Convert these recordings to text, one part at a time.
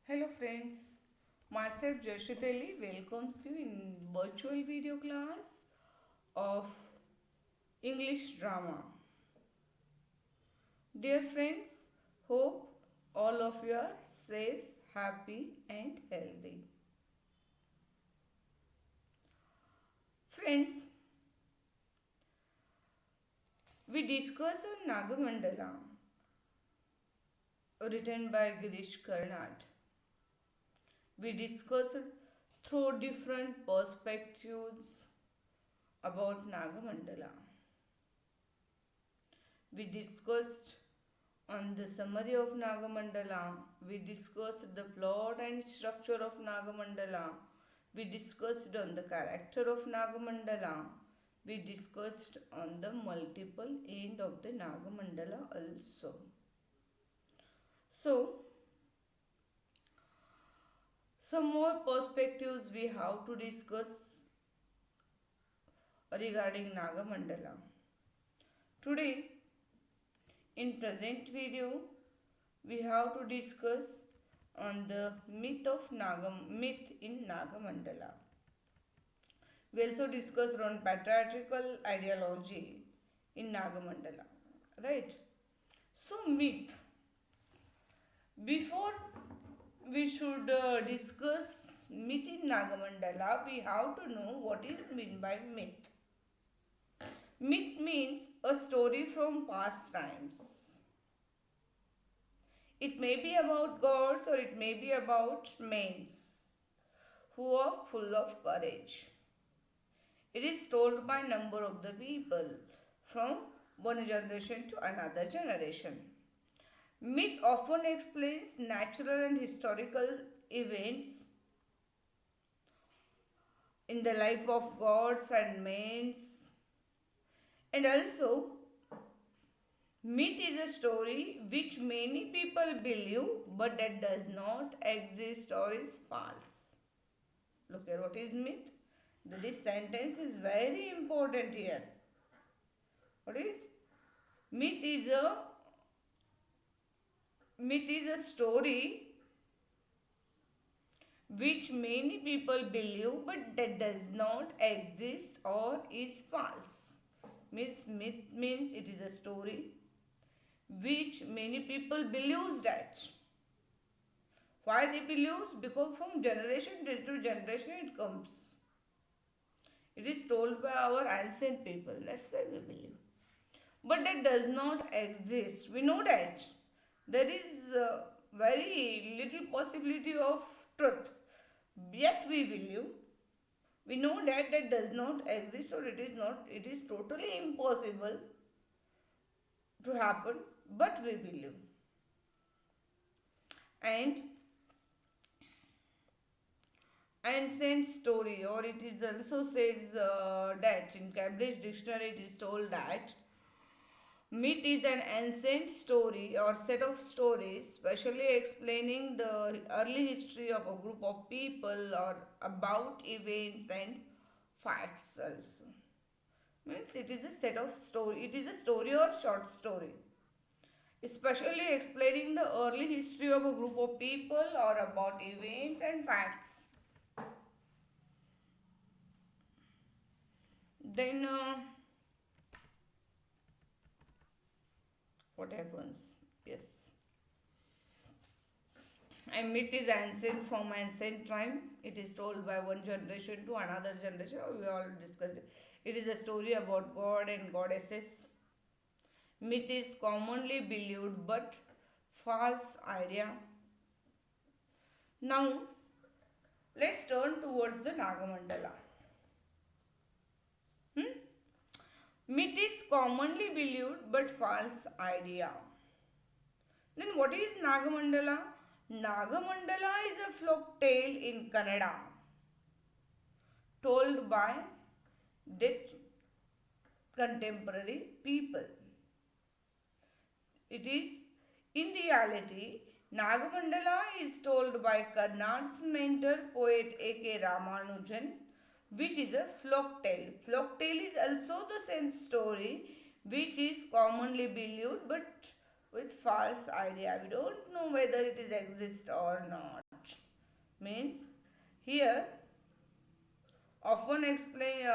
Hello friends, myself Jayashri Teli welcomes you in virtual video class of English drama. Dear friends, hope all of you are safe, happy and healthy. Friends, we discuss on Nagmandala written by Girish Karnad. We discuss through different perspectives about Nagamandala. We discussed on the summary of Nagamandala. We discussed the plot and structure of Nagamandala. We discussed on the character of Nagamandala. We discussed on the multiple end of the Nagamandala also. So, some more perspectives we have to discuss regarding Nagamandala. Today, in present video, we have to discuss on the myth in Nagamandala. We also discussed on patriarchal ideology in Nagamandala. Right? So myth. Before we should discuss myth in Nagamandala, we have to know what is meant by myth. Myth means a story from past times. It may be about gods or it may be about men who are full of courage. It is told by number of the people from one generation to another generation. Myth often explains natural and historical events in the life of gods and men, and also myth is a story which many people believe but that does not exist or is false. Look here, what is myth? This sentence is very important here. What is? Myth is a myth is a story which many people believe but that does not exist or is false. Myth means it is a story which many people believes that. Why they believe? Because from generation to generation it comes. It is told by our ancient people. That's why we believe. But that does not exist. We know that there is very little possibility of truth. Yet we believe. We know that that does not exist or it is not. It is totally impossible to happen. But we believe. And ancient story, or it is also says that in Cambridge dictionary it is told that myth is an ancient story or set of stories specially explaining the early history of a group of people or about events and facts also. Means it is a set of story, it is a story or short story especially explaining the early history of a group of people or about events and facts. Then what happens? Yes. And myth is ancient from ancient time. It is told by one generation to another generation. We all discussed it. It is a story about God and goddesses. Myth is commonly believed but false idea. Now let's turn towards the Nagamandala. Hmm? Myth is commonly believed but false idea. Then what is Nagamandala? Nagamandala is a folk tale in Kannada told by dead contemporary people. It is in reality Nagamandala is told by Karnad's mentor poet A.K. Ramanujan, which is a folk tale. Folk tale is also the same story which is commonly believed but with false idea. We don't know whether it is exist or not. Means here often explain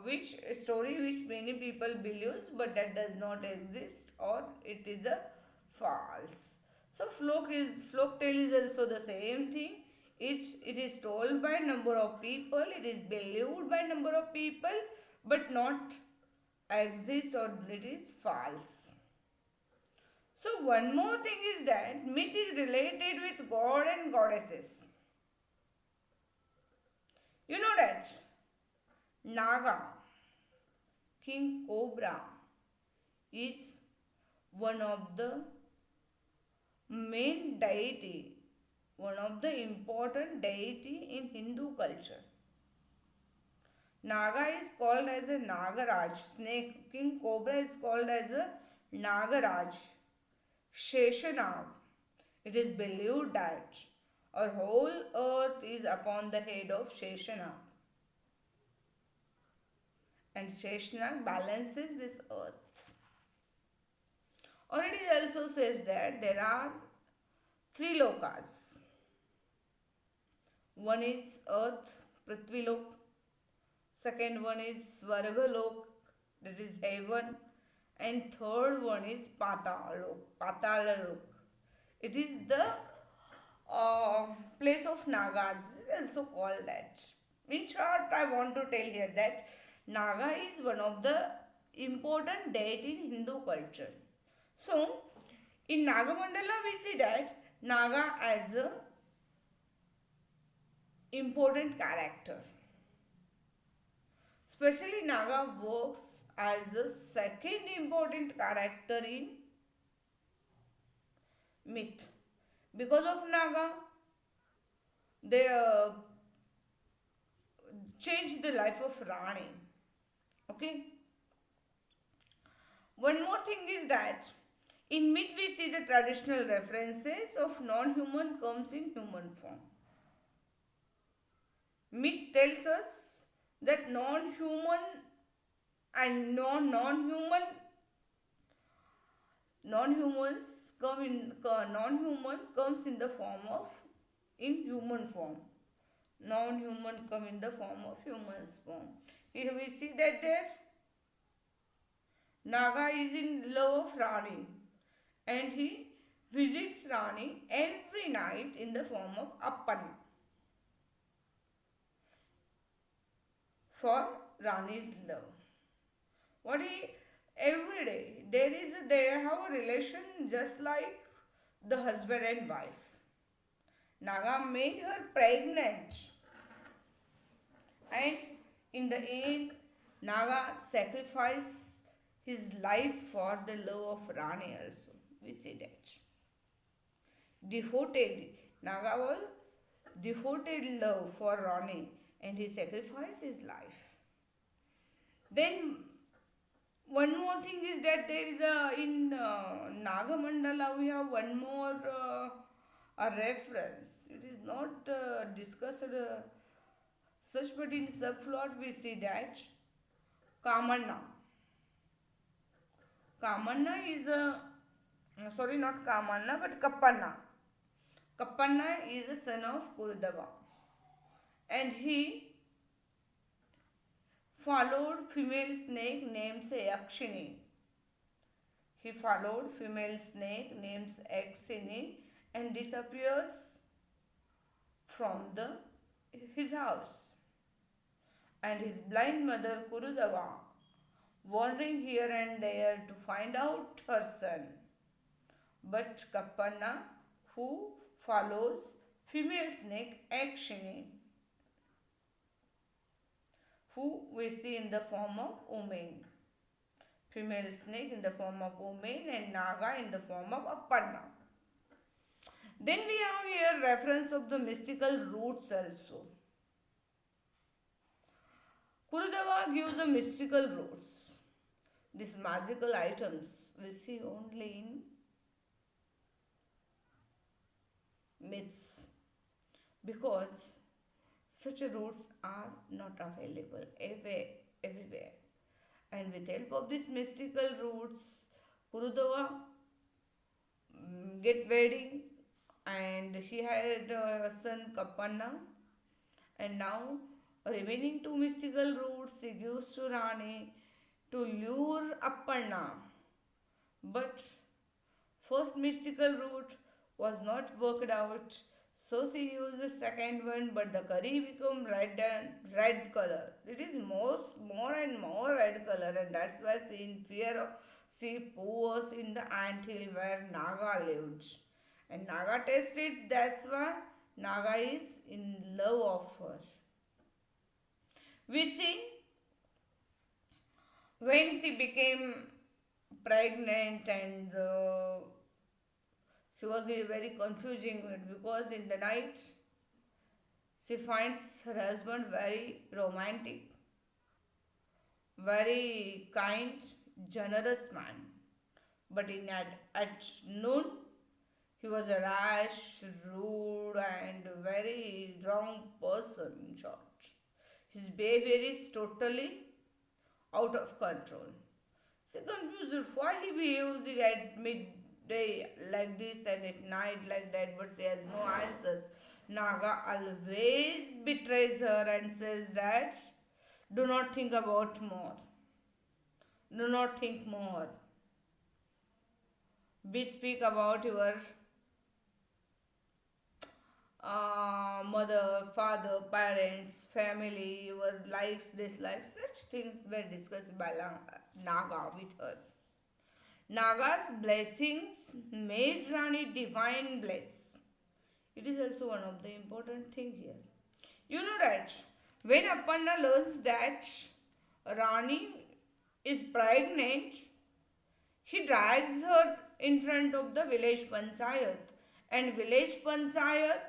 which story which many people believes but that does not exist or it is a false. So folk tale is also the same thing. It is told by number of people, it is believed by number of people but not exist or it is false. So one more thing is that myth is related with god and goddesses. You know that Naga, King Cobra, is one of the main deity, one of the important deity in Hindu culture. Naga is called as a Nagaraj. Snake, King Cobra is called as a Nagaraj. Sheshanag. It is believed that our whole earth is upon the head of Sheshanag. And Sheshanag balances this earth. Or it also says that there are three lokas. One is earth, Prithvilok. Second one is Svargalok, that is heaven. And third one is Patalok, Patalalok. It is the place of Nagas, also called that. In short, I want to tell here that Naga is one of the important deity in Hindu culture. So, in Nagamandala, we see that Naga as a important character. Especially Naga works as a second important character in myth. Because of Naga, they changed the life of Rani. Okay. One more thing is that in myth we see the traditional references of non-human comes in human form. Myth tells us that non-human and non-human non-humans come in non-human comes in the form of in human form. Non-human come in the form of human's form. Here we see that there Naga is in love of Rani and he visits Rani every night in the form of Appan for Rani's love. What he every day they have a relation just like the husband and wife. Naga made her pregnant and in the end Naga sacrificed his life for the love of Rani also. We see that. Devoted. Naga was devoted love for Rani and he sacrificed his life. Then one more thing is that there is a in Nagamandala we have one more a reference. It is not discussed such, but in subplot we see that Kamanna. Kamanna is a sorry not Kamanna but Kappanna. Kappanna is the son of Kurudava and he followed female snake named Yakshini. He followed female snake named Yakshini and disappears from his house. And his blind mother Kurudava wandering here and there to find out her son. But Kappanna, who follows female snake Yakshini, who we see in the form of woman. Female snake in the form of woman and Naga in the form of Appanna. Then we have here reference of the mystical roots also. Kurudava gives the mystical roots. These magical items we see only in myths because such roots are not available everywhere. And with help of these mystical roots, Kurudava get wedding and she had a son Kapanna, and now remaining two mystical routes she gives to Rani to lure Appanna. But first mystical route was not worked out, so she used the second one, but the curry become red and red color. It is more and more red color, and that's why she in fear of she pours in the anthill where Naga lived. And Naga tastes it, that's why Naga is in love of her. We see when she became pregnant and she was very confusing because in the night she finds her husband very romantic, very kind, generous man. But at noon he was a rash, rude, and very wrong person in short. His behavior is totally out of control. She confused why he behaves at midday like this and at night like that, but she has no answers. Naga always betrays her and says that do not think about more. Do not think more. We speak about your mother, father, parents, family, your likes, dislikes. Such things were discussed by Naga with her. Naga's blessings made Rani divine bliss. It is also one of the important thing here. You know that when Appanna learns that Rani is pregnant, he drags her in front of the village panchayat. And village panchayat,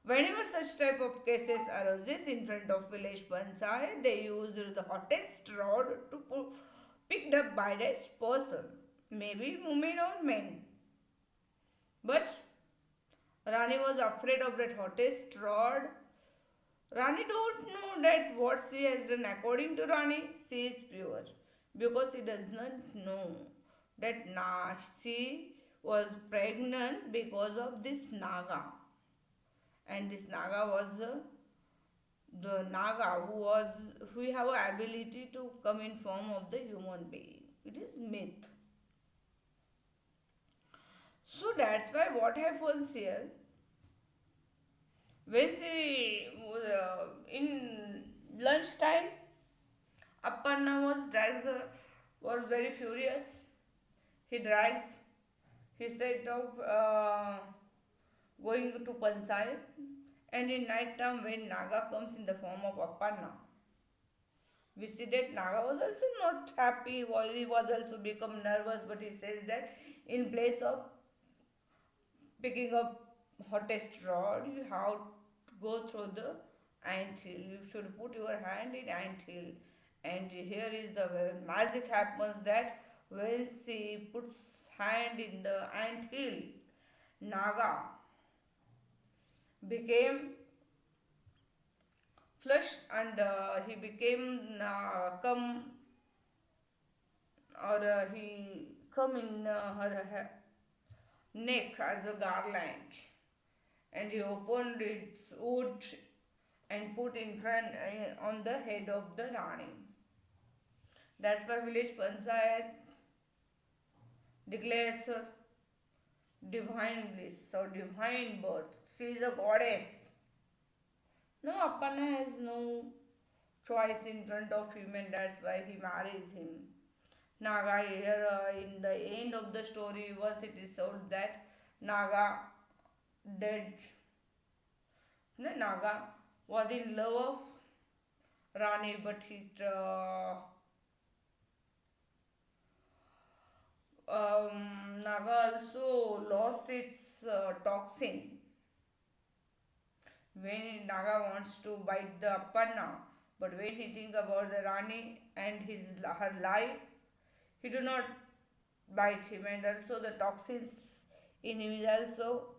whenever such type of cases arises in front of village panchayat, they use the hottest rod to picked up by that person, maybe women or men. But Rani was afraid of that hottest rod. Rani don't know that what she has done. According to Rani, she is pure because she does not know that she was pregnant because of this Naga, and this Naga was the Naga who have ability to come in form of the human being. It is myth. So that's why what happens here when she in lunchtime, Appanna was very furious. He drags. He said of going to Panchayat, and in night time when Naga comes in the form of Appanna, we see that Naga was also not happy. He was also become nervous, but he says that in place of picking up hottest rod, you have to go through the ant hill. You should put your hand in ant hill. And here is the magic happens that when she puts hand in the ant hill, Naga became flushed and he became come or he come in her neck as a garland, and he opened its wood and put in front on the head of the Rani. That's why village panchayat declares her divine bliss or divine birth. She is a goddess. No, Appanna has no choice in front of him, and that's why he marries him. Naga here in the end of the story, once it is told that Naga dead, no, Naga was in love of Rani, but Naga also lost its toxin when Naga wants to bite the Appanna. But when he think about the Rani and her life, he do not bite him, and also the toxins in him is also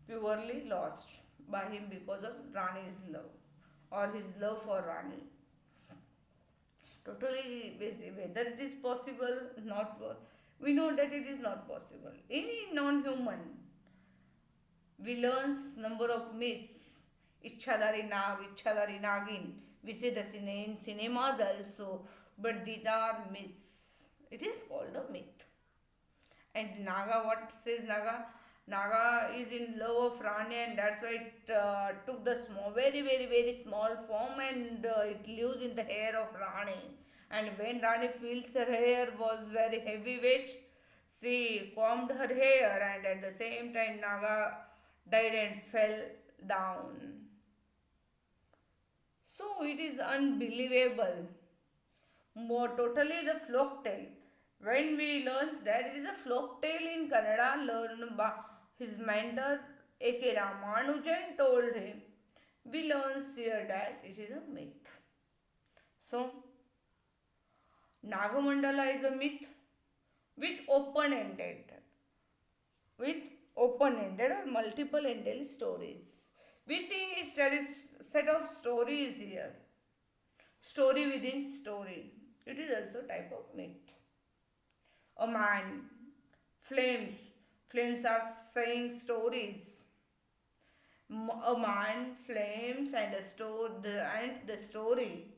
purely lost by him because of Rani's love or his love for Rani. Totally, whether it is possible, not we know that it is not possible. Any non-human We learn number of myths. Ichhadari Nag, Ichhadari Nagin. We see this in cinemas also, but these are myths. It is called a myth. And Naga, what says Naga? Naga is in love of Rani, and that's why it took the small, very, very, very small form, and it lives in the hair of Rani. And when Rani feels her hair was very heavyweight, she combed her hair, and at the same time, Naga died and fell down. So it is unbelievable. More totally the folk tale. When we learn that it is a folk tale in Kannada, learned by his mentor A.K. Ramanujan told him. We learn here that it is a myth. So Nagamandala is a myth with with open-ended or multiple-ended stories. We see there is set of stories here. Story within story. It is also type of myth. A man, flames. Flames are saying stories. A man, flames, and the story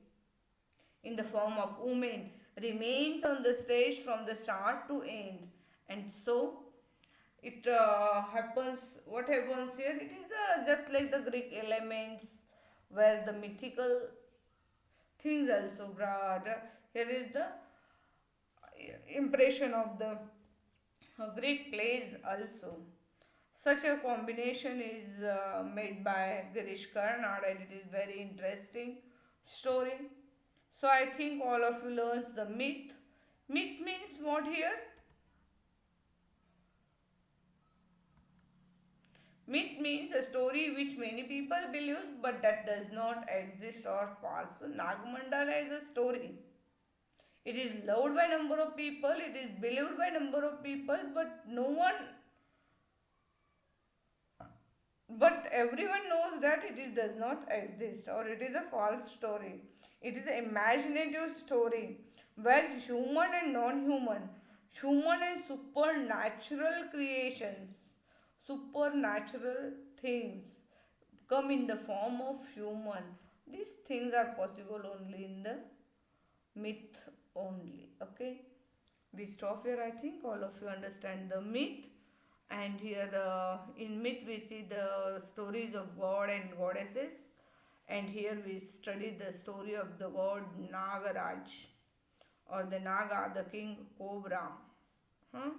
in the form of woman remains on the stage from the start to end. And so it happens. What happens here? It is just like the Greek elements, where the mythical things also brought. Here is the impression of the Greek plays also. Such a combination is made by Girish Karnad, and it is very interesting story. So I think all of you learns the myth. Myth means what here? Myth means a story which many people believe but that does not exist or false. So Nagmandala is a story. It is loved by number of people, it is believed by number of people, but no one, but everyone knows that it is, does not exist or it is a false story. It is an imaginative story where human and supernatural creations, supernatural things come in the form of human. These things are possible only in the myth only. Okay, we stop here. I think all of you understand the myth, and here in myth we see the stories of god and goddesses, and here we study the story of the god Nagaraj, or the Naga, the king cobra. Huh?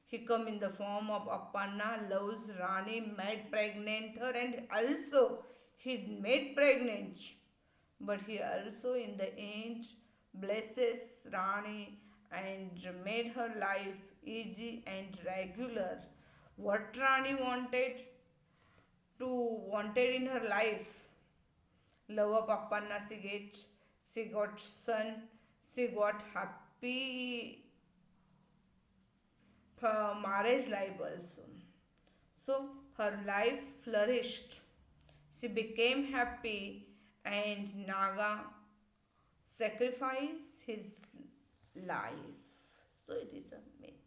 He come in the form of Appanna, loves Rani, made pregnant her, and also he made pregnant. But he also in the end blesses Rani and made her life easy and regular. What Rani wanted in her life, love of Appanna she got son, she got happy marriage life also. So her life flourished. She became happy, and Naga sacrificed his life. So it is a myth.